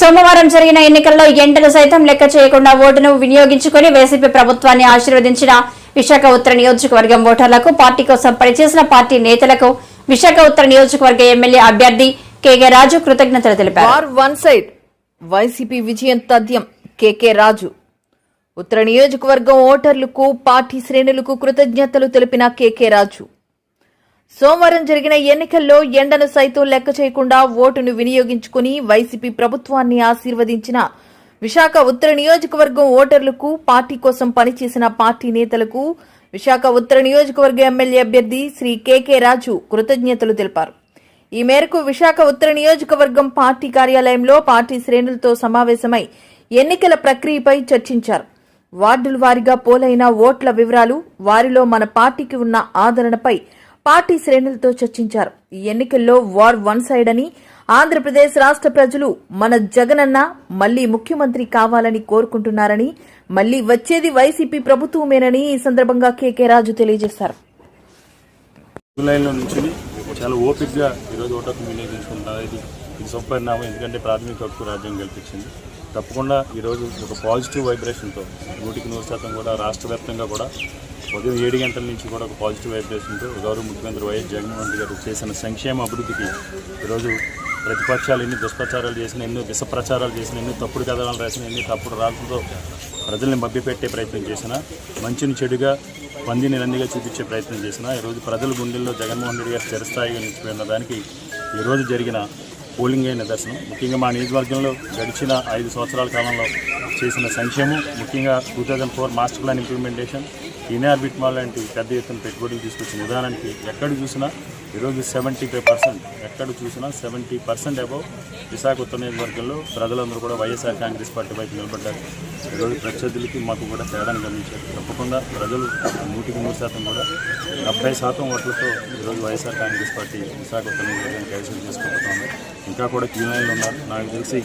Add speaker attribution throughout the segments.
Speaker 1: సోమవారం జరిగిన ఎన్నికల్లో ఎండను సైతం లెక్క చేయకుండా ఓటును వినియోగించుకుని వైసీపీ ప్రభుత్వాన్ని ఆశీర్వదించిన విశాఖ ఉత్తర నియోజకవర్గం ఓటర్లకు, పార్టీ కోసం పనిచేసిన పార్టీ నేతలకు విశాఖ ఉత్తర నియోజకవర్గ ఎమ్మెల్యే అభ్యర్థి కేకే రాజు కృతజ్ఞతలు తెలిపారు.
Speaker 2: వన్ సైడ్ వైసీపీ విజయం తథ్యం కేకే రాజు. ఉత్తర నియోజకవర్గం ఓటర్లకు, పార్టీ శ్రేణులకు కృతజ్ఞతలు తెలిపిన కేకే రాజు సోమవారం జరిగిన ఎన్నికల్లో ఎండను సైతం లెక్క చేయకుండా ఓటును వినియోగించుకుని వైసీపీ ప్రభుత్వాన్ని ఆశీర్వదించిన విశాఖ ఉత్తర నియోజకవర్గం ఓటర్లకు, పార్టీ కోసం పనిచేసిన పార్టీ నేతలకు విశాఖ ఉత్తర నియోజకవర్గ ఎమ్మెల్యే అభ్యర్థి శ్రీ కేకే రాజు కృతజ్ఞతలు తెలిపారు. ఈ మేరకు విశాఖ ఉత్తర నియోజకవర్గం పార్టీ కార్యాలయంలో పార్టీ శ్రేణులతో సమావేశమై ఎన్నికల ప్రక్రియపై చర్చించారు. వార్డుల వారీగా పోలైన ఓట్ల వివరాలు, వారిలో మన పార్టీకి ఉన్న ఆదరణపై పార్టీ శ్రేణులతో చర్చించారు. ఈ ఎన్నికల్లో వార్ వన్ సైడ్ అని, ఆంధ్రప్రదేశ్ రాష్ట్ర ప్రజలు మన జగనన్న మళ్లీ ముఖ్యమంత్రి కావాలని కోరుకుంటున్నారని, మళ్లీ వచ్చేది వైసీపీ ప్రభుత్వమేనని ఈ సందర్భంగా కేకే రాజు తెలియజేశారు.
Speaker 3: చాలా ఓపికగా ఈరోజు ఓటకు వినియోగించుకుంటున్నారు. ఇది సుపరిణామం, ఎందుకంటే ప్రాథమిక హక్కు రాజ్యం కల్పించింది. తప్పకుండా ఈరోజు ఒక పాజిటివ్ వైబ్రేషన్తో 100% కూడా రాష్ట్ర వ్యాప్తంగా కూడా ఉదయం 7 గంటల నుంచి కూడా ఒక పాజిటివ్ వైబ్రేషన్తో గౌరవ ముఖ్యమంత్రి వైఎస్ జగన్మోహన్ రెడ్డి గారు చేసిన సంక్షేమ అభివృద్ధికి ఈరోజు ప్రతిపక్షాలు ఎన్ని దుష్ప్రచారాలు చేసిన, ఎన్నో విషప్రచారాలు చేసిన, ఎన్నో తప్పుడు కథనాలు రాసిన, ఎన్ని తప్పుడు రాతలతో ప్రజల్ని మభ్యపెట్టే ప్రయత్నం చేసిన, మంచిని చెడుగా పందిని నందిగా చూపించే ప్రయత్నం చేసిన, ఈరోజు ప్రజల గుండెల్లో జగన్మోహన్ రెడ్డి గారు చిరస్థాయిగా నిలిచిపోయిన దానికి ఈరోజు జరిగిన పోలింగే నిదర్శనం. ముఖ్యంగా మా నియోజకవర్గంలో గడిచిన 5 సంవత్సరాల కాలంలో చేసిన సంక్షేమం, ముఖ్యంగా 2004 master plan implementation, Inorbit mall లాంటి పెద్ద ఎత్తున పెట్టుబడులు తీసుకొచ్చిన విధానానికి ఎక్కడ చూసినా ఈరోజు 75%, ఎక్కడ చూసినా 70% అబౌవ్ విశాఖ ఉత్తర నియోజకవర్గంలో ప్రజలందరూ కూడా వైఎస్ఆర్ కాంగ్రెస్ పార్టీ వైపు నిలబడ్డారు. ఈరోజు ప్రత్యర్థులకి మాకు కూడా తేడాను గమనించారు. తప్పకుండా ప్రజలు 100% కూడా 70% ఓట్లతో ఈరోజు వైఎస్ఆర్ కాంగ్రెస్ పార్టీ విశాఖ ఉత్తర నియోజకవర్గాన్ని కైవసం చేసుకుంటున్నారు. ఇంకా కూడా క్యూ లైన్లు ఉన్నారు నాకు తెలిసి,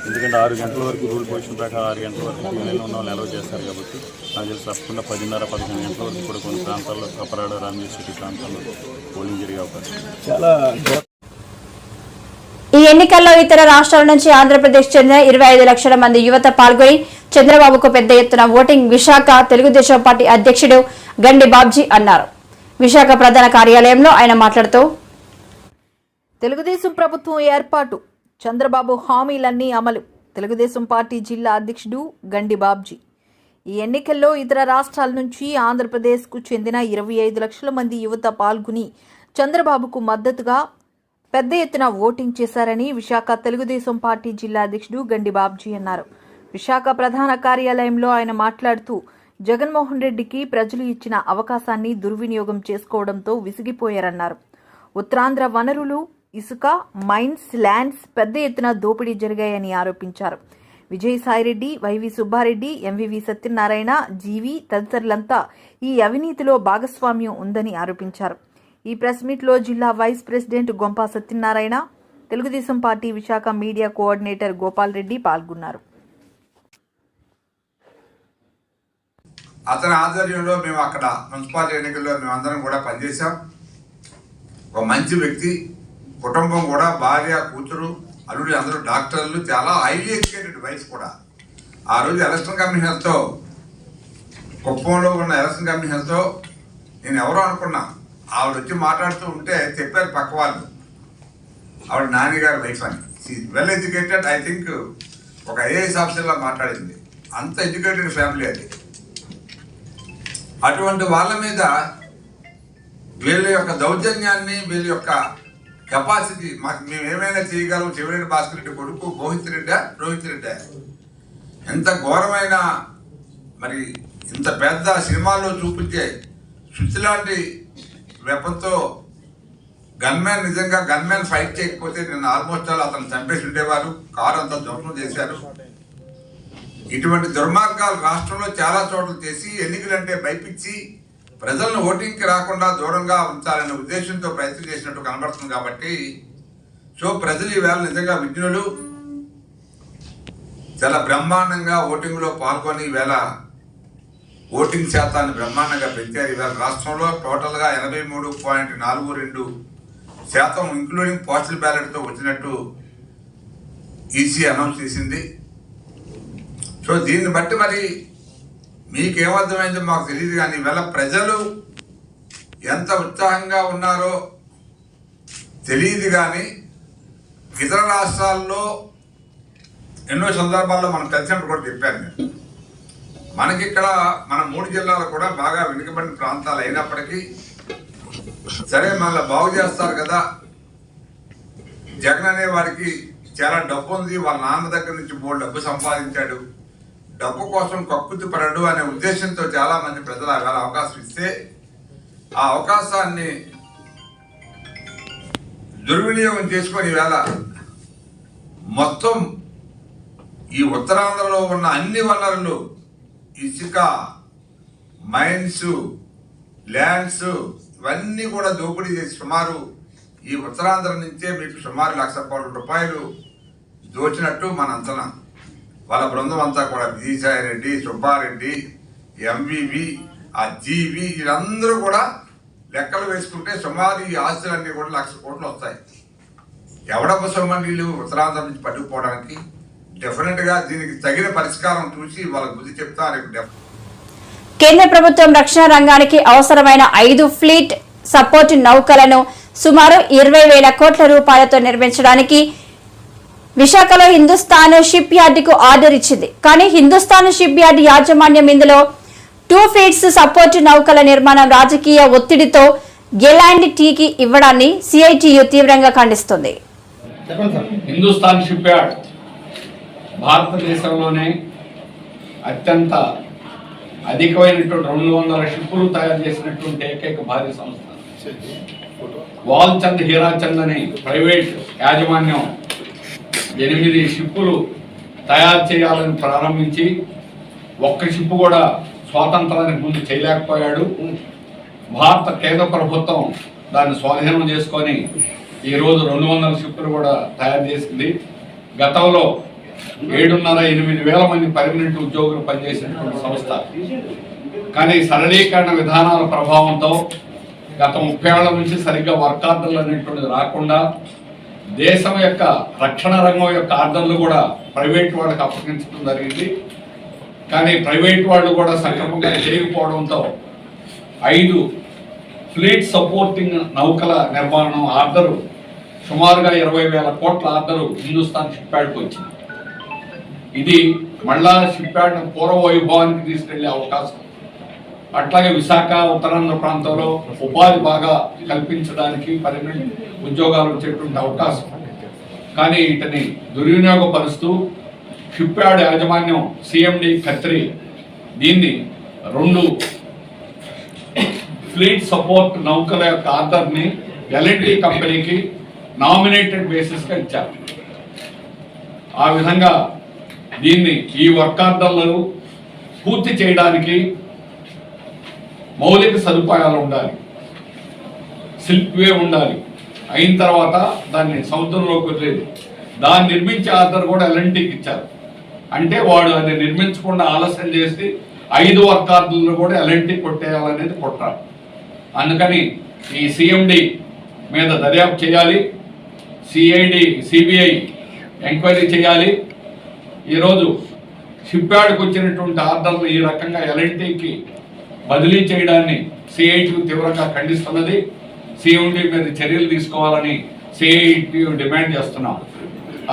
Speaker 3: ఎందుకంటే 6 గంటల వరకు రూల్ పొజిషన్ ప్రకారం 6 గంటల వరకు క్యూ లైన్లో ఉన్న వాళ్ళు అలౌ చేస్తారు కాబట్టి నాకు తెలిసి తప్పకుండా 10:30-11 గంటల వరకు కూడా కొన్ని ప్రాంతాల్లో కపరాడ, రామగిరి సిటీ ప్రాంతాల్లో పోలింగ్ జరిగే అవకాశం చాలా.
Speaker 1: ఈ ఎన్నికల్లో ఇతర రాష్ట్రాల నుంచి ఆంధ్రప్రదేశ్ చెందిన 25 లక్షల మంది యువత పాల్గొని చంద్రబాబుకు పెద్ద ఎత్తున ఓటింగ్ విశాఖ తెలుగుదేశం పార్టీ అధ్యక్షుడు గండి బాబ్జీ అన్నారు. విశాఖ ప్రధాన కార్యాలయంలో ఆయన మాట్లాడుతూ,
Speaker 2: తెలుగుదేశం ప్రభుత్వం ఏర్పాటు, చంద్రబాబు హామీలన్నీ అమలు. తెలుగుదేశం పార్టీ జిల్లా అధ్యక్షుడు గండి బాబ్జీ. ఈ ఎన్నికల్లో ఇతర రాష్ట్రాల నుంచి ఆంధ్రప్రదేశ్కు చెందిన 25 లక్షల మంది యువత పాల్గొని చంద్రబాబుకు మద్దతుగా పెద్ద ఎత్తున ఓటింగ్ చేశారని విశాఖ తెలుగుదేశం పార్టీ జిల్లా అధ్యక్షుడు గండి బాబ్జీ అన్నారు. విశాఖ ప్రధాన కార్యాలయంలో ఆయన మాట్లాడుతూ, జగన్మోహన్ రెడ్డికి ప్రజలు ఇచ్చిన అవకాశాన్ని దుర్వినియోగం చేసుకోవడంతో విసిగిపోయారన్నారు. ఉత్తరాంధ్ర వనరులు, ఇసుక, మైన్స్, ల్యాండ్స్ పెద్ద ఎత్తున దోపిడీ జరిగాయని ఆరోపించారు. Vijayasai Reddy, YV Subba Reddy, MVV Satyanarayana, GV తదితరులంతా ఈ అవినీతిలో భాగస్వామ్యం ఉందని ఆరోపించారు. ఈ ప్రెస్ మీట్లో జిల్లా vice president Gompa Satyanarayana, Telugu Desam party Visakha media coordinator Gopal Reddy పాల్గొన్నారు.
Speaker 4: అతని ఆధ్వర్యంలో మేము అక్కడ మున్సిపాలిటీ ఎన్నికల్లో మేమందరం కూడా పనిచేశాం. ఒక మంచి వ్యక్తి, కుటుంబం కూడా, భార్య, కూతురు, అల్లుడు అందరూ డాక్టర్లు, చాలా హైలీ ఎడ్యుకేటెడ్ వయసు కూడా. ఆ రోజు ఎలక్షన్ కమిషన్తో, కుప్పంలో ఉన్న ఎలక్షన్ కమిషన్తో నేను ఎవరో అనుకున్నా. ఆవిడ వచ్చి మాట్లాడుతూ ఉంటే చెప్పారు పక్క వాళ్ళు, ఆవిడ నాన్నగారు వైఫ్ అని. వెల్ ఎడ్యుకేటెడ్, ఐ థింక్ ఒక ఐఏఎస్ ఆఫీసర్లా మాట్లాడింది. అంత ఎడ్యుకేటెడ్ ఫ్యామిలీ అది. అటువంటి వాళ్ళ మీద వీళ్ళ యొక్క దౌర్జన్యాన్ని, వీళ్ళ యొక్క కెపాసిటీ, మాకు మేము ఏమైనా చేయగలం. చెవిరెడ్డి భాస్కర్ రెడ్డి కొడుకు రోహిత్ రెడ్డి ఎంత ఘోరమైన, మరి ఇంత పెద్ద సినిమాల్లో చూపించే స్విచ్ లాంటి వెపన్తో గన్మ్యాన్, నిజంగా గన్మ్యాన్ ఫైట్ చేయకపోతే నిన్న ఆల్మోస్ట్ అతను చంపేసి ఉండేవారు. కారు అంతా ధ్వంసం చేశారు. ఇటువంటి దుర్మార్గాలు రాష్ట్రంలో చాలా చోట్ల చేసి ఎన్నికలంటే భయపించి ప్రజలను ఓటింగ్కి రాకుండా దూరంగా ఉంచాలనే ఉద్దేశంతో ప్రయత్నం చేసినట్టు కనబడుతుంది. కాబట్టి ప్రజలు ఈవేళ నిజంగా విజ్ఞులు, చాలా బ్రహ్మాండంగా ఓటింగ్లో పాల్గొని ఈవేళ ఓటింగ్ శాతాన్ని బ్రహ్మాండంగా పెంచారు. ఈవేళ రాష్ట్రంలో టోటల్గా 83.42% ఇంక్లూడింగ్ పోస్టల్ బ్యాలెట్తో వచ్చినట్టు ఈసీ అనౌన్స్ చేసింది. సో దీన్ని బట్టి మరి మీకేమర్థమైందో మాకు తెలియదు, కానీ ఇవాళ ప్రజలు ఎంత ఉత్సాహంగా ఉన్నారో తెలియదు. కానీ ఇతర రాష్ట్రాల్లో ఎన్నో సందర్భాల్లో మనం కలిసినప్పుడు కూడా చెప్పాను నేను, మనకిక్కడ మన 3 జిల్లాలు కూడా బాగా వెనుకబడిన ప్రాంతాలు అయినప్పటికీ సరే మళ్ళీ బాగు చేస్తారు కదా, జగన్ అనే వారికి చాలా డబ్బు ఉంది, వాళ్ళ నాన్న దగ్గర నుంచి బోల్డ్ డబ్బు సంపాదించాడు, డబ్బు కోసం కక్కుతు పడడు అనే ఉద్దేశంతో చాలా మంది ప్రజలు అలా అవకాశం ఇస్తే ఆ అవకాశాన్ని దుర్వినియోగం చేసుకొని ఈవేళ మొత్తం ఈ ఉత్తరాంధ్రలో ఉన్న అన్ని వనరులు, ఇసుక, మైన్స్, ల్యాండ్స్ ఇవన్నీ కూడా దోపిడీ చేసి సుమారు ఈ ఉత్తరాంధ్ర నుంచే మీకు సుమారు 1,00,000 కోట్ల రూపాయలు దోచినట్టు మన అంచనా. వాళ్ళ బృందం అంతా కూడా విజయసాయిరెడ్డి, సుబ్బారెడ్డి, ఎంవివి, ఆ జీవి వీళ్ళందరూ కూడా లెక్కలు వేసుకుంటే సుమారు ఈ ఆస్తులన్నీ కూడా 1,00,000 కోట్లు వస్తాయి. ఎవడబ్బ సొమ్మండీలు ఉత్తరాంధ్ర నుంచి పట్టుకుపోవడానికి డెఫినెట్గా దీనికి తగిన పరిష్కారం చూసి వాళ్ళకి బుద్ధి చెప్తా.
Speaker 1: కేంద్ర ప్రభుత్వం రక్షణ రంగానికి అవసరమైన 5 ఫ్లీట్ సపోర్ట్ నౌకలను సుమారు 20,000 కోట్ల రూపాయలతో నిర్మించడానికి విశాఖలో హిందుస్థాన్ షిప్ యార్డుకు ఆర్డర్ ఇచ్చింది. కానీ హిందుస్థాన్ షిప్ యార్డ్ యాజమాన్యం ఇందులో 2 ఫీట్స్ సపోర్ట్ నౌకల నిర్మాణం రాజకీయ ఒత్తిడితో గెలాండ్ టీకి ఇవ్వడాన్ని సిఐటియు తీవ్రంగా ఖండిస్తుంది.
Speaker 5: హిందుస్థాన్ షిప్ యార్డ్ భారతదేశంలోనే అత్యంత అధికమైనటువంటి 200 షిప్పులు తయారు చేసినటువంటి ఏకైక భారీ సంస్థ. వాల్చంద్ హీరాచంద్ అని ప్రైవేట్ యాజమాన్యం 8 షిప్పులు తయారు చేయాలని ప్రారంభించి ఒక్క షిప్పు కూడా స్వాతంత్రానికి ముందు చేయలేకపోయాడు. భారత కేంద్ర ప్రభుత్వం దాన్ని స్వాధీనం చేసుకొని ఈరోజు 200 షిప్పులు కూడా తయారు చేసింది. గతంలో 7,500-8,000 వేల మంది పర్మనెంట్ ఉద్యోగులు పనిచేసినటువంటి సంస్థ. కానీ సరళీకరణ విధానాల ప్రభావంతో గత 30 ఏళ్ల నుంచి సరిగ్గా వర్క్ ఆర్డర్లు అనేటువంటిది రాకుండా దేశం యొక్క రక్షణ రంగం యొక్క ఆర్డర్లు కూడా ప్రైవేట్ వాళ్ళకి అప్పగించడం జరిగింది. కానీ ప్రైవేట్ వాళ్ళు కూడా సక్రమంగా చేయకపోవడంతో 5 ఫ్లీట్ సపోర్టింగ్ నౌకల నిర్మాణం ఆర్డరు సుమారుగా 20,000 కోట్ల ఆర్డరు హిందుస్థాన్ షిప్ యార్డ్కి వచ్చింది. ఇది మళ్ళా షిప్ యార్డ్ పూర్వ వైభవానికి తీసుకెళ్లే అవకాశం. అట్లాగే విశాఖ ఉత్తరాంధ్ర ప్రాంతంలో ఉపాధి బాగా కల్పించడానికి పర్మనెంట్ ఉద్యోగాలు వచ్చేటువంటి అవకాశం. కానీ వీటిని దుర్వినియోగపరుస్తూ షిప్ యార్డ్ యాజమాన్యం సిఎండి ఖత్రి దీన్ని 2 ఫ్లీట్ సపోర్ట్ నౌకల యొక్క ఆర్డర్ని ఎల్ఎన్టీ కంపెనీకి నామినేటెడ్ బేసిస్గా ఇచ్చారు. ఆ విధంగా దీన్ని ఈ వర్క్ ఆర్డర్లను పూర్తి చేయడానికి మౌలిక సదుపాయాలు ఉండాలి, సిల్క్ వే ఉండాలి. అయిన తర్వాత దాన్ని సముద్రంలోకి వదిలేదు. దాన్ని నిర్మించే ఆర్డర్ కూడా ఎల్ఎన్టీకి ఇచ్చారు. అంటే వాడు అది నిర్మించకుండా ఆలస్యం చేసి 5 వర్క్ ఆర్డర్లను కూడా ఎల్ఎన్టీ కొట్టేయాలనేది కుట్ర. అందుకని ఈ సిఎండి మీద దర్యాప్తు చేయాలి, సిబిఐ ఎంక్వైరీ చేయాలి. ఈరోజు షిప్ యార్డ్కి వచ్చినటువంటి ఆర్డర్లు ఈ రకంగా ఎల్ఎన్టీకి బదిలీ చేయడాన్ని సిఐటియు తీవ్రంగా ఖండిస్తున్నది. సిఎండి మీద చర్యలు తీసుకోవాలని సిఐటియు డిమాండ్ చేస్తున్నాం.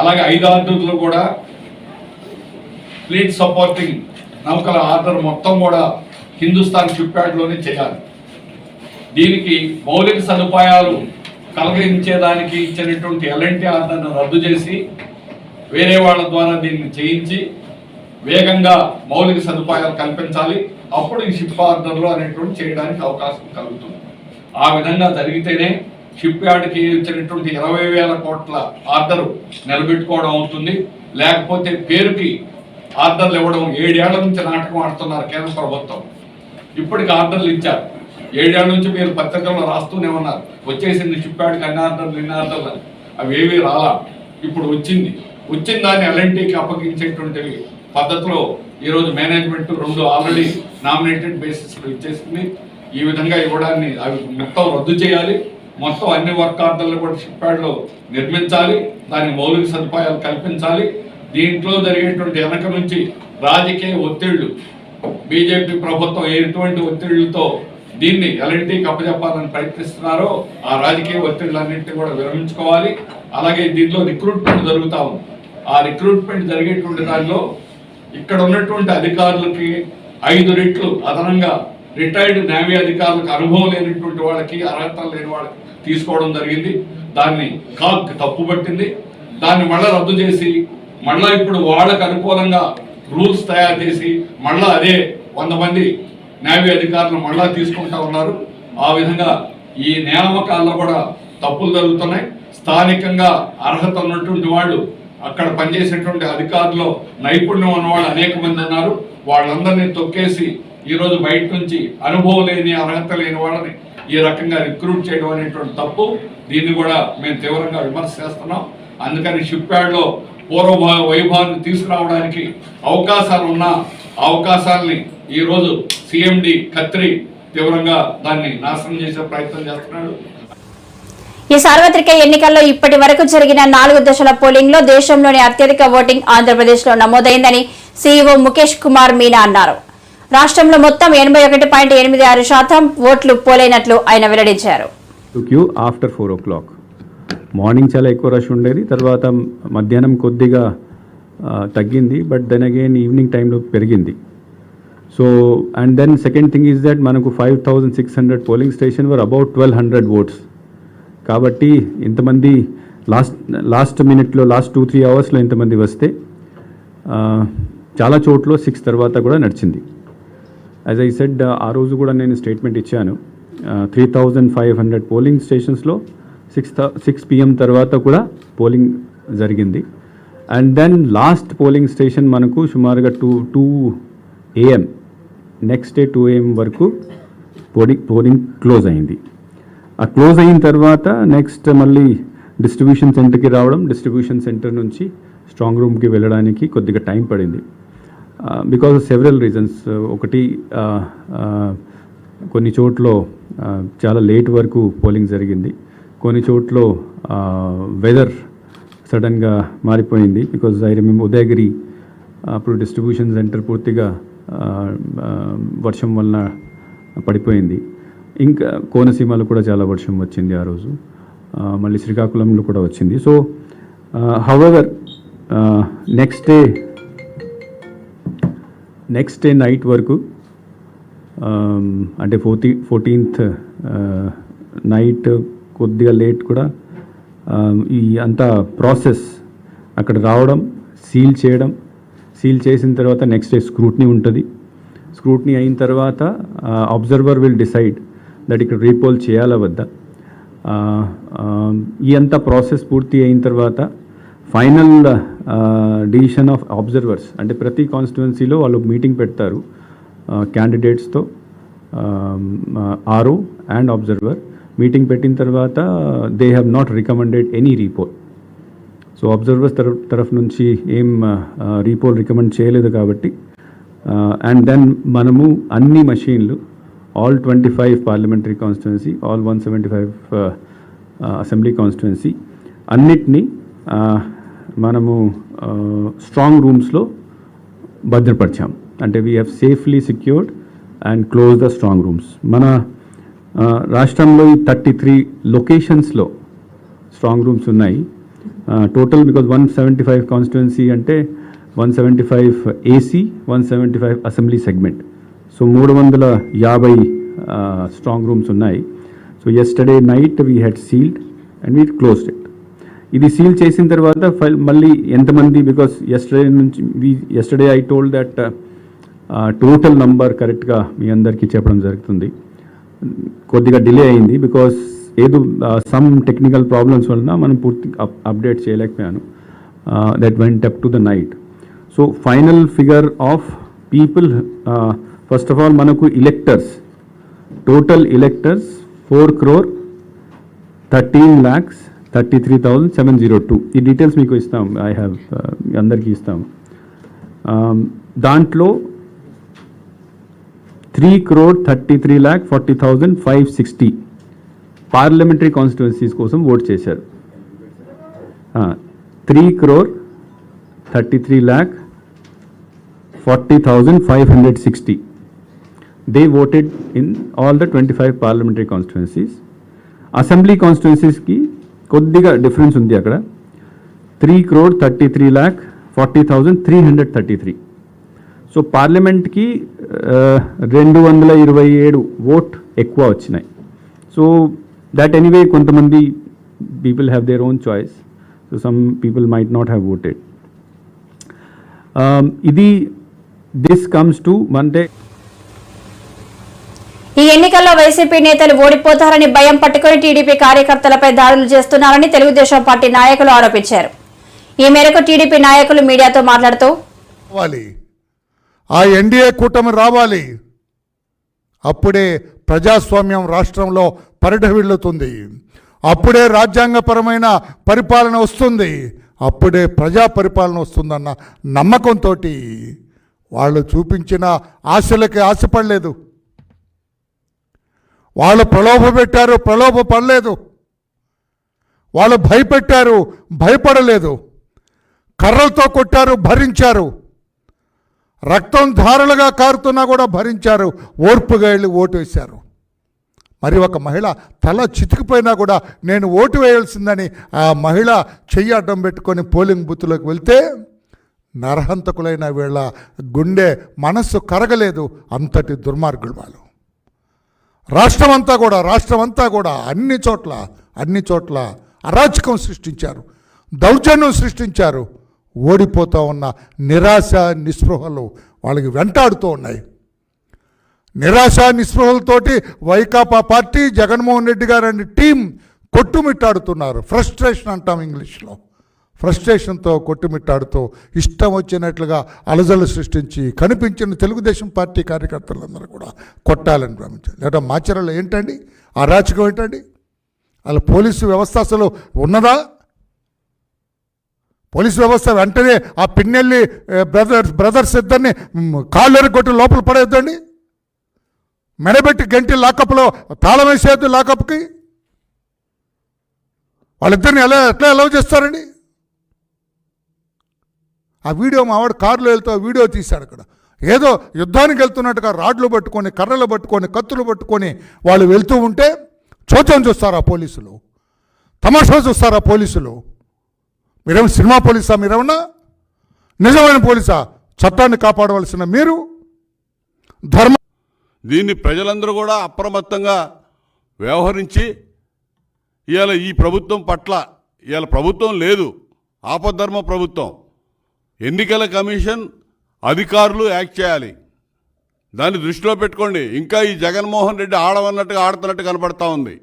Speaker 5: అలాగే 5 ఆర్డర్లు కూడా ఫ్లీట్ సపోర్టింగ్ నౌకల ఆర్డర్ మొత్తం కూడా హిందుస్థాన్ షిప్ యార్డ్లోనే చేయాలి. దీనికి మౌలిక సదుపాయాలు కలిగించేదానికి ఇచ్చినటువంటి ఎల్ఎన్టీ ఆర్డర్ను రద్దు చేసి వేరే వాళ్ళ ద్వారా దీన్ని చేయించి వేగంగా మౌలిక సదుపాయాలు కల్పించాలి. అప్పుడు ఈ షిప్ ఆర్డర్లు అనేటువంటి చేయడానికి అవకాశం కలుగుతుంది. ఆ విధంగా జరిగితేనే షిప్ యార్డ్కి ఇచ్చినటువంటి 20,000 కోట్ల ఆర్డరు నిలబెట్టుకోవడం అవుతుంది. లేకపోతే పేరుకి ఆర్డర్లు ఇవ్వడం 7 ఏళ్ల నుంచి నాటకం ఆడుతున్నారు కేంద్ర ప్రభుత్వం. ఇప్పటికి ఆర్డర్లు ఇచ్చారు. 7 ఏళ్ల నుంచి మీరు పత్రికల్లో రాస్తూనే ఉన్నారు, వచ్చేసింది షిప్ యార్డ్కి అన్ని ఆర్డర్లు అవి ఏవి రాలా. ఇప్పుడు వచ్చిన దాన్ని ఎల్ఎన్టీకి అప్పగించేటువంటి పద్ధతిలో ఈరోజు మేనేజ్మెంట్ 2 ఆల్రెడీ నామినేటెడ్ బేసిస్లో ఇచ్చేసింది. ఈ విధంగా ఇవ్వడాన్ని అవి మొత్తం రద్దు చేయాలి. మొత్తం అన్ని వర్క్ ఆర్డర్లు కూడా షిప్ యార్డ్లో నిర్మించాలి, దానికి మౌలిక సదుపాయాలు కల్పించాలి. దీంట్లో జరిగేటువంటి వెనక నుంచి రాజకీయ ఒత్తిళ్లు, బీజేపీ ప్రభుత్వం ఎటువంటి ఒత్తిళ్లతో దీన్ని ఎల్ఎన్టీకి అప్పచెప్పాలని ప్రయత్నిస్తున్నారో ఆ రాజకీయ ఒత్తిళ్లన్నింటినీ కూడా విరమించుకోవాలి. అలాగే దీంట్లో రిక్రూట్మెంట్ జరుగుతూ ఉంది. ఆ రిక్రూట్మెంట్ జరిగేటువంటి దానిలో ఇక్కడ ఉన్నటువంటి అధికారులకి 5 రెట్లు అదనంగా రిటైర్డ్ నేవీ అధికారులకు అనుభవం లేనటువంటి వాళ్ళకి, అర్హత లేని వాళ్ళకి తీసుకోవడం జరిగింది. దాన్ని కాక్ తప్పుపట్టింది. దాన్ని మళ్ళీ రద్దు చేసి మళ్ళీ ఇప్పుడు వాళ్ళకు అనుకూలంగా రూల్స్ తయారు చేసి మళ్ళీ అదే 100 మంది నేవీ అధికారులు మళ్ళా తీసుకుంటా ఉన్నారు. ఆ విధంగా ఈ నియామకాల్లో కూడా తప్పులు జరుగుతున్నాయి. స్థానికంగా అర్హత ఉన్నటువంటి వాళ్ళు, అక్కడ పనిచేసేటువంటి అధికారులు నైపుణ్యం ఉన్నవాళ్ళు అనేక మంది ఉన్నారు. వాళ్ళందరినీ తొక్కేసి ఈరోజు బయట నుంచి అనుభవం లేని, అర్హత లేని వాళ్ళని ఈ రకంగా రిక్రూట్ చేయడం అనేటువంటి తప్పు. దీన్ని కూడా మేము తీవ్రంగా విమర్శ చేస్తున్నాం. అందుకని షిప్ యార్డ్లో పూర్వ వైభవాన్ని తీసుకురావడానికి అవకాశాలు ఉన్న అవకాశాలని ఈరోజు సిఎండి ఖత్రి తీవ్రంగా దాన్ని నాశనం చేసే ప్రయత్నం చేస్తున్నాడు.
Speaker 1: ఈ సార్వత్రిక ఎన్నికల్లో ఇప్పటి వరకు జరిగిన 4 దశల పోలింగ్ లో దేశంలోని అత్యధిక ఓటింగ్ ఆంధ్రప్రదేశ్ లో నమోదైందని సీఈఓ ముఖేష్ కుమార్ మీనా అన్నారు. రాష్ట్రంలో మొత్తం 81.86% ఓట్లు పోలైనట్లు ఆయన వెల్లడించారు.
Speaker 6: ఆఫ్టర్ 4 o'clock మార్నింగ్ చాలా ఎక్కువ రష్ ఉండేది, తర్వాత మధ్యాహ్నం కొద్దిగా తగ్గింది, బట్ దెన్ అగైన్ ఈవినింగ్ టైంలో పెరిగింది. So and then second thing is that మనకు 5,600 polling station were about 1,200 votes. కాబట్టి ఇంతమంది లాస్ట్ మినిట్లో, లాస్ట్ 2-3 అవర్స్లో ఇంతమంది వస్తే చాలా చోట్ల 6 తర్వాత కూడా నడిచింది. యాజ్ ఐ సెడ్, ఆ రోజు కూడా నేను స్టేట్మెంట్ ఇచ్చాను. 3,500 పోలింగ్ స్టేషన్స్లో 6 PM తర్వాత కూడా పోలింగ్ జరిగింది. And then last polling station మనకు సుమారుగా 2 AM, నెక్స్ట్ డే 2 AM వరకు పోలింగ్ క్లోజ్ అయింది. ఆ క్లోజ్ అయిన తర్వాత నెక్స్ట్ మళ్ళీ డిస్ట్రిబ్యూషన్ సెంటర్కి రావడం, డిస్ట్రిబ్యూషన్ సెంటర్ నుంచి స్ట్రాంగ్ రూమ్కి వెళ్ళడానికి కొద్దిగా టైం పడింది. Because of several reasons. ఒకటి, కొన్ని చోట్ల చాలా లేట్ వరకు పోలింగ్ జరిగింది. కొన్ని చోట్ల వెదర్ సడన్గా మారిపోయింది. బికాజ్ ఐ రిమెంబర్ ఉదయగిరి అప్పుడు డిస్ట్రిబ్యూషన్ సెంటర్ పూర్తిగా వర్షం వలన పడిపోయింది. ఇంకా కోనసీమలో కూడా చాలా వర్షం వచ్చింది ఆ రోజు. మళ్ళీ శ్రీకాకుళంలో కూడా వచ్చింది. So however next day night వరకు, అంటే 14th నైట్ కొద్దిగా లేట్ కూడా ఈ అంతా ప్రాసెస్ అక్కడ రావడం, సీల్ చేయడం, సీల్ చేసిన తర్వాత నెక్స్ట్ డే స్క్రూట్నీ ఉంటుంది. స్క్రూట్నీ అయిన తర్వాత అబ్జర్వర్ విల్ డిసైడ్ దట్ ఇక్కడ రీపోల్ చేయాలా వద్దా. ఈ అంతా ప్రాసెస్ పూర్తి అయిన తర్వాత ఫైనల్ డిసిషన్ ఆఫ్ అబ్జర్వర్స్, అంటే ప్రతి కాన్స్టిట్యువెన్సీలో వాళ్ళు మీటింగ్ పెడతారు క్యాండిడేట్స్తో, ఆర్ఓ అండ్ అబ్జర్వర్. మీటింగ్ పెట్టిన తర్వాత they have not recommended any repoll. So observers తరఫు నుంచి ఏం రీపోల్ రికమెండ్ చేయలేదు కాబట్టి, అండ్ దెన్ మనము అన్ని మషీన్లు, all 25 parliamentary constituency, all 175 assembly constituency అన్నిటినీ మనము స్ట్రాంగ్ రూమ్స్లో భద్రపరిచాం. అంటే we have safely secured and close the strong rooms. మన రాష్ట్రంలో ఈ 33 లొకేషన్స్లో స్ట్రాంగ్ రూమ్స్ ఉన్నాయి టోటల్. బికాజ్ 175 కాన్స్టిట్యువెన్సీ అంటే 175 AC, 175 assembly segment. So 350 strong rooms ఉన్నాయి. So yesterday night we had sealed and we closed it. ఇది సీల్ చేసిన తర్వాత మళ్ళీ ఎంతమంది, because yesterday I told that total number కరెక్ట్గా మీ అందరికీ చెప్పడం జరుగుతుంది. కొద్దిగా డిలే అయింది బికాస్ ఏదో సమ్ టెక్నికల్ ప్రాబ్లమ్స్ వలన మనం పూర్తి అప్డేట్ చేయలేకపోయాను. That went up to the night. So final figure of people, first of all మనకు ఎలెక్టర్స్, టోటల్ ఎలెక్టర్స్ 4,13,33,702. ఈ డీటెయిల్స్ మీకు ఇస్తాం, ఐ హ్యావ్ అందరికీ ఇస్తాం. దాంట్లో 3,33,40,560 పార్లమెంటరీ కాన్స్టిట్యున్సీస్ కోసం ఓట్ చేశారు. 3,33,40,560. They voted in all the 25 parliamentary constituencies. Assembly constituencies ki koddiga difference undi akkada. 3,33,40,333. So parliament ki 227 vote ఎక్కువ వచ్చినాయి. So that anyway కొంతమంది people have their own choice. So some people might not have voted. This comes to Monday.
Speaker 1: ఈ ఎన్నికల్లో YCP నేతలు ఓడిపోతారని భయం పట్టుకుని TDP కార్యకర్తలపై దాడులు చేస్తున్నారని తెలుగుదేశం పార్టీ నాయకులు ఆరోపించారు. ఈ మేరకు టీడీపీ నాయకులు మీడియాతో మాట్లాడుతూ
Speaker 7: ఆ ఎన్డీఏ కూటమి రావాలి, అప్పుడే ప్రజాస్వామ్యం రాష్ట్రంలో పరిఢవిల్లుతుంది, అప్పుడే రాజ్యాంగపరమైన పరిపాలన వస్తుంది, అప్పుడే ప్రజా పరిపాలన వస్తుందన్న నమ్మకంతో వాళ్ళు చూపించిన ఆశలకి ఆశపడలేదు. వాళ్ళు ప్రలోభపడలేదు. వాళ్ళు భయపెట్టారు, భయపడలేదు. కర్రలతో కొట్టారు, భరించారు. రక్తం ధారలుగా కారుతున్నా కూడా భరించారు. ఓర్పుగా వెళ్ళి ఓటు వేశారు. మరి ఒక మహిళ తల చితికిపోయినా కూడా నేను ఓటు వేయాల్సిందని ఆ మహిళ చెయ్యి అడ్డం పెట్టుకొని పోలింగ్ బూత్లోకి వెళ్తే నరహంతకులైన వీళ్ళ గుండె మనస్సు కరగలేదు. అంతటి దుర్మార్గులు వాళ్ళు. రాష్ట్రమంతా కూడా అన్ని చోట్ల అరాచకం సృష్టించారు, దౌర్జన్యం సృష్టించారు. ఓడిపోతూ ఉన్న నిరాశ నిస్పృహలు వాళ్ళకి వెంటాడుతూ ఉన్నాయి. నిరాశ నిస్పృహలతోటి వైకాపా పార్టీ, జగన్మోహన్ రెడ్డి గారు అనే టీం కొట్టుమిట్టాడుతున్నారు. ఫ్రస్ట్రేషన్ అంటాం ఇంగ్లీష్లో. ఫ్రస్ట్రేషన్తో కొట్టుమిట్టాడుతూ ఇష్టం వచ్చినట్లుగా అలజలు సృష్టించి కనిపించిన తెలుగుదేశం పార్టీ కార్యకర్తలందరూ కూడా కొట్టాలని భావించారు. లేదా మాచర్లలో ఏంటండి అరాచకం ఏంటండి? అలా పోలీసు వ్యవస్థ అసలు ఉన్నదా? పోలీసు వ్యవస్థ వెంటనే ఆ పిన్నెల్లి బ్రదర్స్ ఇద్దరిని కాళ్ళెరు కొట్టి లోపల పడేద్దండి, మెడబెట్టి గంటి లాకప్లో తాళం వేసేద్దు. లాకప్కి వాళ్ళిద్దరిని ఎట్లా అలౌ చేస్తారండి? ఆ వీడియో మావాడు కారులో వెళ్తూ వీడియో తీశాడు. అక్కడ ఏదో యుద్ధానికి వెళ్తున్నట్టుగా రాడ్లు పట్టుకొని, కర్రలు పట్టుకొని, కత్తులు పట్టుకొని వాళ్ళు వెళ్తూ ఉంటే చూచం చూస్తారా పోలీసులు? తమాషా చూస్తారా పోలీసులు? మీరేమో సినిమా పోలీసా? మీరేమన్నా నిజమైన పోలీసా? చట్టాన్ని కాపాడవలసిన మీరు
Speaker 8: దీన్ని ప్రజలందరూ కూడా అప్రమత్తంగా వ్యవహరించి ఇవాళ ఈ ప్రభుత్వం పట్ల ఇవాళ ప్రభుత్వం లేదు, ఆపద్ధర్మ ప్రభుత్వం. ఎన్నికల కమిషన్ అధికారులు యాక్ట్ చేయాలి. దాన్ని దృష్టిలో పెట్టుకోండి. ఇంకా ఈ జగన్మోహన్ రెడ్డి ఆడవన్నట్టుగా ఆడుతున్నట్టు కనపడతా ఉంది.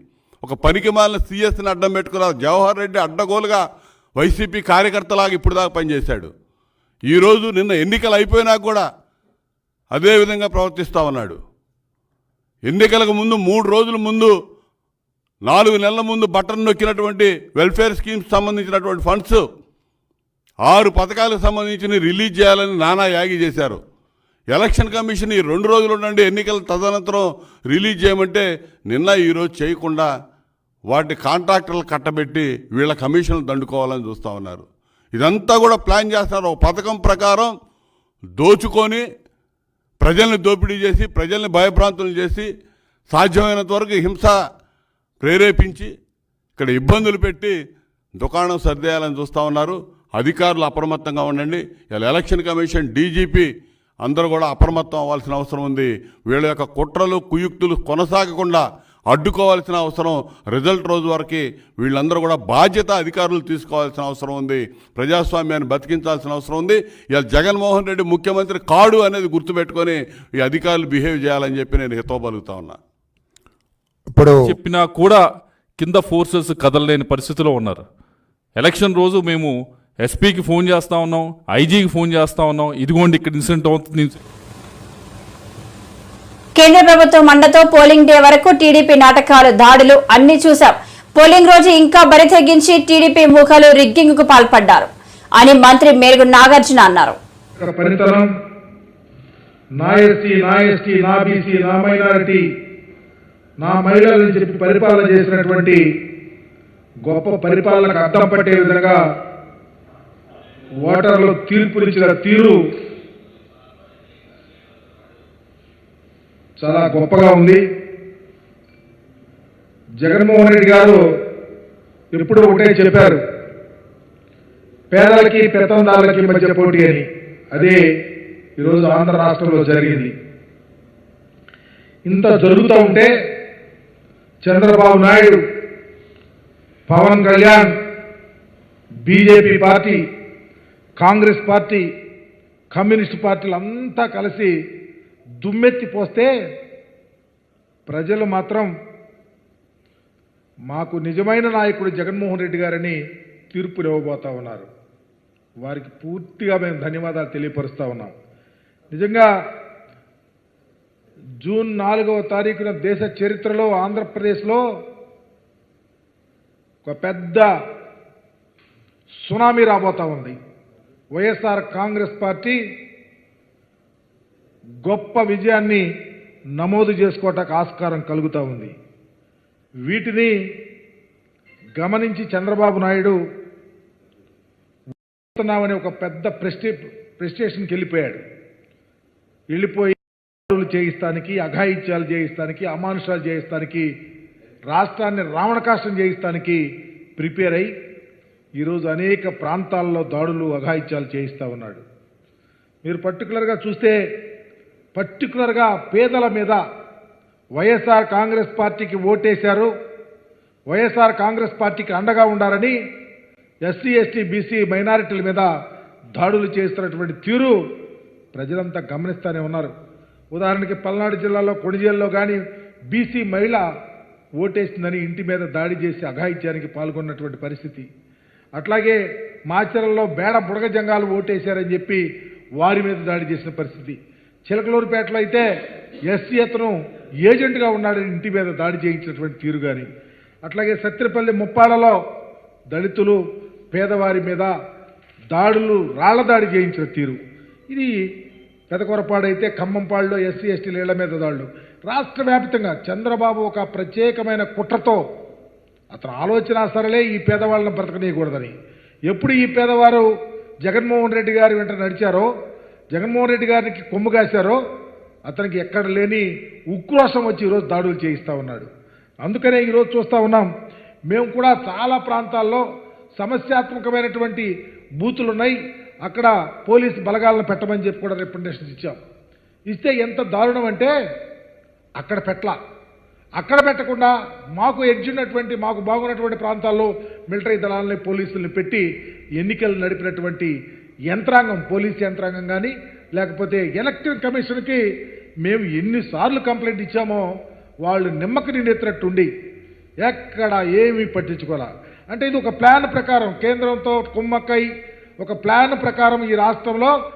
Speaker 8: ఒక పనికి మాలిన సీఎస్ని అడ్డం పెట్టుకున్నారు. జవహర్ రెడ్డి అడ్డగోలుగా వైసీపీ కార్యకర్తలాగా ఇప్పుడు దాకా పనిచేశాడు. ఈరోజు నిన్న ఎన్నికలు అయిపోయినా కూడా అదే విధంగా ప్రవర్తిస్తూ ఉన్నాడు. ఎన్నికలకు ముందు 3 రోజుల ముందు 4 నెలల ముందు బటన్ నొక్కినటువంటి వెల్ఫేర్ స్కీమ్స్ సంబంధించినటువంటి ఫండ్స్ 6 పథకాలకు సంబంధించి రిలీజ్ చేయాలని నానా యాగి చేశారు. ఎలక్షన్ కమిషన్ ఈ 2 రోజులు ఉండండి, ఎన్నికల తదనంతరం రిలీజ్ చేయమంటే నిన్న ఈరోజు చేయకుండా వాటి కాంట్రాక్టర్లు కట్టబెట్టి వీళ్ళ కమిషన్లు దండుకోవాలని చూస్తూ ఉన్నారు. ఇదంతా కూడా ప్లాన్ చేస్తున్నారు. ఒక పథకం ప్రకారం దోచుకొని ప్రజల్ని దోపిడీ చేసి, ప్రజల్ని భయభ్రాంతులు చేసి, సాధ్యమైనంత వరకు హింస ప్రేరేపించి ఇక్కడ ఇబ్బందులు పెట్టి దుకాణం సర్దేయాలని చూస్తూ ఉన్నారు. అధికారులు అప్రమత్తంగా ఉండండి. ఇలా ఎలక్షన్ కమిషన్, డీజీపీ అందరూ కూడా అప్రమత్తం అవ్వాల్సిన అవసరం ఉంది. వీళ్ళ యొక్క కుట్రలు కుయుక్తులు కొనసాగకుండా అడ్డుకోవాల్సిన అవసరం, రిజల్ట్ రోజు వరకు వీళ్ళందరూ కూడా బాధ్యత అధికారులు తీసుకోవాల్సిన అవసరం ఉంది. ప్రజాస్వామ్యాన్ని బతికించాల్సిన అవసరం ఉంది. ఇలా జగన్మోహన్ రెడ్డి ముఖ్యమంత్రి కాడు అనేది గుర్తుపెట్టుకొని ఈ అధికారులు బిహేవ్ చేయాలని చెప్పి నేను హితోపలుకుతా ఉన్నా.
Speaker 7: ఇప్పుడు
Speaker 9: చెప్పినా కూడా కింద ఫోర్సెస్ కదలలేని పరిస్థితిలో ఉన్నారు. ఎలక్షన్ రోజు మేము ఎస్పీకి ఫోన్ చేస్తూ ఉన్నాం, ఐజీకి ఫోన్ చేస్తూ ఉన్నాం, ఇదిగోండి ఇక్కడ ఇన్సిడెంట్ అవుతుంది.
Speaker 1: కేంద్ర ప్రభుత్వం అండతో పోలింగ్ డే వరకు టీడీపీ నాటకాలు, దాడులు అన్ని చూశాం. పోలింగ్ రోజు ఇంకా బరి తెగించి టీడీపీ ముఖాలు రిగ్గింగ్ కు పాల్పడ్డారు అని మంత్రి మేరుగు నాగార్జున అన్నారు.
Speaker 10: నా ఎస్టీ, నా బీసీ, నా మైనారిటీ నా మహిళలని చెప్పి పరిపాలన చేసినటువంటి గొప్ప పరిపాలనకు అద్దం పట్టే విధంగా ఓటర్లు తీర్పునిచ్చిన తీరు చాలా గొప్పగా ఉంది. జగన్మోహన్ రెడ్డి గారు ఎప్పుడూ ఒకటే చెప్పారు, పేదలకి పెత్తందారులకి మధ్య పోటీ అని. అదే ఈరోజు ఆంధ్ర రాష్ట్రంలో జరిగింది. ఇంత జరుగుతూ ఉంటే Chandrababu Naidu, Pawan Kalyan, BJP party, Congress party, communist పార్టీలు అంతా కలిసి దుమ్మెత్తి పోస్తే ప్రజలు మాత్రం మాకు నిజమైన నాయకుడు జగన్మోహన్ రెడ్డి గారని తీర్పు ఇవ్వబోతా ఉన్నారు. వారికి పూర్తిగా మేము ధన్యవాదాలు తెలియపరుస్తూ ఉన్నాం. నిజంగా జూన్ 4వ తారీఖున దేశ చరిత్రలో ఆంధ్రప్రదేశ్లో ఒక పెద్ద సునామీ రాబోతా ఉంది. వైఎస్ఆర్ కాంగ్రెస్ పార్టీ గొప్ప విజయాన్ని నమోదు చేసుకోవటానికి ఆస్కారం కలుగుతూ ఉంది. వీటిని గమనించి చంద్రబాబు నాయుడు అనే ఒక పెద్ద ప్రెస్టేషన్కి వెళ్ళిపోయాడు. వెళ్ళిపోయి చేయిస్తానికి, అఘాయిత్యాలు చేయిస్తానికి, అమానుషాలు చేయిస్తానికి, రాష్ట్రాన్ని రావణకాష్టం చేయిస్తానికి ప్రిపేర్ అయి ఈరోజు అనేక ప్రాంతాల్లో దాడులు, అఘాయిత్యాలు చేయిస్తూ ఉన్నాడు. మీరు పర్టికులర్గా చూస్తే పర్టికులర్గా పేదల మీద వైఎస్ఆర్ కాంగ్రెస్ పార్టీకి ఓటేశారు, వైఎస్ఆర్ కాంగ్రెస్ పార్టీకి అండగా ఉండాలని ఎస్సీ, ఎస్టీ, బీసీ మైనారిటీల మీద దాడులు చేస్తున్నటువంటి తీరు ప్రజలంతా గమనిస్తూనే ఉన్నారు. ఉదాహరణకి పల్నాడు జిల్లాలో కొణిజేల్లో కానీ బీసీ మహిళ ఓటేసిందని ఇంటి మీద దాడి చేసి అఘాయిత్యానికి పాల్గొన్నటువంటి పరిస్థితి. అట్లాగే మాచర్లలో బేడ బుడగ జంగాలు ఓటేశారని చెప్పి వారి మీద దాడి చేసిన పరిస్థితి. చిలకలూరుపేటలో అయితే ఎస్సీ అతను ఏజెంట్గా ఉన్నాడని ఇంటి మీద దాడి చేయించినటువంటి తీరు కానీ, అట్లాగే సత్తిపల్లి ముప్పాడలో దళితులు, పేదవారి మీద దాడులు, రాళ్ల దాడి చేయించిన తీరు. ఇది పెదకొరపాడైతే ఖమ్మంపాడులో ఎస్సీ, ఎస్టీల ఇళ్ల మీద దాడులు. రాష్ట్ర వ్యాప్తంగా చంద్రబాబు ఒక ప్రత్యేకమైన కుట్రతో అతను ఆలోచన సరలే ఈ పేదవాళ్ళని బ్రతకనీయకూడదని. ఎప్పుడు ఈ పేదవారు జగన్మోహన్ రెడ్డి గారి వెంట నడిచారో, జగన్మోహన్ రెడ్డి గారికి కొమ్ము కాశారో, అతనికి ఎక్కడ లేని ఉక్రోషం వచ్చి ఈరోజు దాడులు చేయిస్తూ ఉన్నాడు. అందుకనే ఈరోజు చూస్తూ ఉన్నాం, మేము కూడా చాలా ప్రాంతాల్లో సమస్యాత్మకమైనటువంటి బూతులు ఉన్నాయి, అక్కడ పోలీసు బలగాలను పెట్టమని చెప్పి కూడా రికమెండేషన్స్ ఇచ్చాం. ఇస్తే ఎంత దారుణం అంటే అక్కడ పెట్టకుండా మాకు ఎడ్జున్నటువంటి, మాకు బాగున్నటువంటి ప్రాంతాల్లో మిలిటరీ దళాలని, పోలీసుల్ని పెట్టి ఎన్నికలు నడిపినటువంటి యంత్రాంగం, పోలీస్ యంత్రాంగం కానీ లేకపోతే ఎలక్షన్ కమిషన్కి మేము ఎన్నిసార్లు కంప్లైంట్ ఇచ్చామో వాళ్ళు నిమ్మకు నిండెత్తినట్టుండి ఎక్కడ ఏమీ పట్టించుకోలే. అంటే ఇది ఒక ప్లాన్ ప్రకారం కేంద్రంతో కుమ్మక్కై ఒక ప్లాన్ ప్రకారం ఈ రాష్ట్రంలో